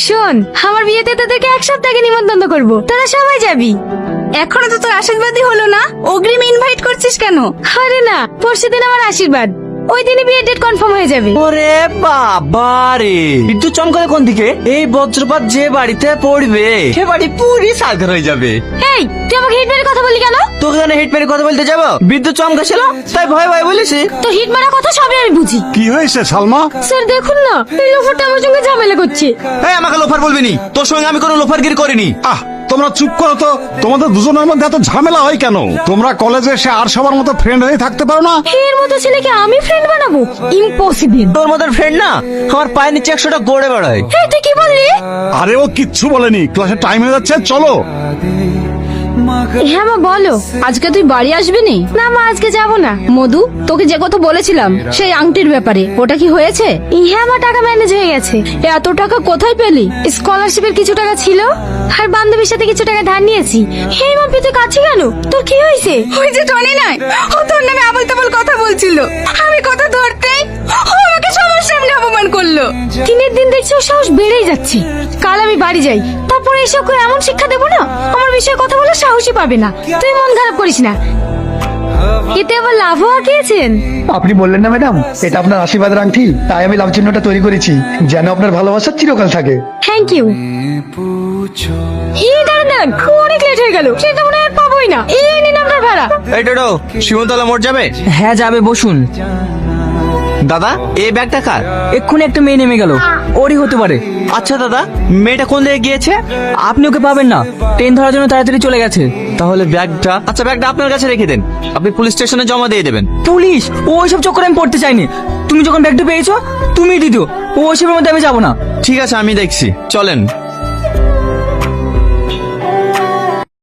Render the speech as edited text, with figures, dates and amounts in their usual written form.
শোন, আমার বিয়েতে তোদেরকে 1 সপ্তাহ আগে নিমন্ত্রণ করবো, তোরা সবাই যাবি। এখনো তো তোর আশীর্বাদই হলো না, অগ্রিম ইনভাইট করছিস কেন? আরে না, পরশুদিন আমার আশীর্বাদ, ওই দিনই বিয়ের ডেট কনফার্ম হয়ে যাবে। ওরে বাবা রে, বিদ্যুৎ চমকালে কোন দিকে? এই বজ্রপাত যে বাড়িতে পড়বে সে বাড়ি পুরি সাগর হয়ে যাবে। এই, তুই আমাকে হিট মেরে কথা বলি কেন? তোকে কেন হিট মেরে কথা বলতে যাবো? বিদ্যুৎ চমকাছিল তাই ভয় ভয় বলেছি। তো হিট মারা কথা সবই আমি বুঝি। কি হয়েছে সালমা? স্যার দেখুন না, এই লোফারটা আমার সঙ্গে ঝামেলা করছে। এই আমাকে লোফার বলবি নি, তোর সঙ্গে আমি কোনো লোফারগিরি করিনি। তোমরা চুপ করো তো। তোমাদের দুজনের মধ্যে এত ঝামেলা হয় কেন? তোমরা কলেজে এসে আর সবার মতো ফ্রেন্ড হয়ে থাকতে পারো না? এর মতো ছেলেকে আমি ফ্রেন্ড বানাবো? ইম্পসিবল। তোর মতো ফ্রেন্ড না আমার পায়ের নিচে 100টা গড়ে বেড়ায়। এই তুই কি বললি? আরে ও কিচ্ছু বলেনি, ক্লাসে টাইম হয়ে যাচ্ছে, চলো। হ্যাঁ মা বলো। আজকে তুই বাড়ি আসবি নি? না মা, আজকে যাবো না। মধু, তোকে যে কথা বলেছিলাম সেই আংটির ব্যাপারে, ওটা কি হয়েছে? হ্যাঁ আমার টাকা ম্যানেজ হয়ে গেছে। এত টাকা কোথায় পেলি? স্কলারশিপের কিছু টাকা ছিল, আর বান্ধবীর সাথে কিছু টাকা ধার নিয়েছি। হে মা, তুই কাছে কেন? তোর কি হয়েছে? ওই যে টনি নাই, ও তোর নামে আবল তাবল কথা বলছিল। আমি কথা ধরতেই ও আমাকে সবার সামনে অপমান করলো। দিনের দিন দেখছি ওর সাহস বেড়েই যাচ্ছে। কাল আমি বাড়ি যাই, তারপরে এসব করে এমন শিক্ষা দেবো না, আমার বিষয়ে কথা বলে সাহসই পাবে না। তুই মন খারাপ করিস না, এতে আবার লাভও হাঁকিয়েছেন। আপনি বললেন না ম্যাডাম, এটা আপনার আশীর্বাদের আংটি, তাই আমি লাভ চিহ্নটা তৈরি করেছি যেন আপনার ভালোবাসা চিরকাল থাকে। Thank you. দাঁড়ান দাঁড়ান, অনেক লেট হয়ে গেল, সেটা মনে হয় আর পাবোই না। এই নিন আপনার ভাড়া। এই টোটো, শিমুলতলা মোড় যাবে? হ্যাঁ যাবে, বসুন। দাদা এই ব্যাগটা কার? এক্ষুনি একটা মেয়ে নেমে গেল, ওরই হতে পারে। আচ্ছা দাদা, মেয়েটা কোন দিকে গিয়েছে? আপনি ওকে পাবেন না, ট্রেন ধরার জন্য তাড়াতাড়ি চলে গেছে। তাহলে ব্যাগটা, আচ্ছা ব্যাগটা আপনার কাছে রেখে দেন, আপনি পুলিশ স্টেশনে জমা দিয়ে দেবেন। পুলিশ? ও ওইসব চক্করে আমি পড়তে চাইনি। তুমি যখন ব্যাগটা পেয়েছো তুমি দিদিও, ও ওইসবের মধ্যে আমি যাবো না। ঠিক আছে আমি দেখছি, চলেন।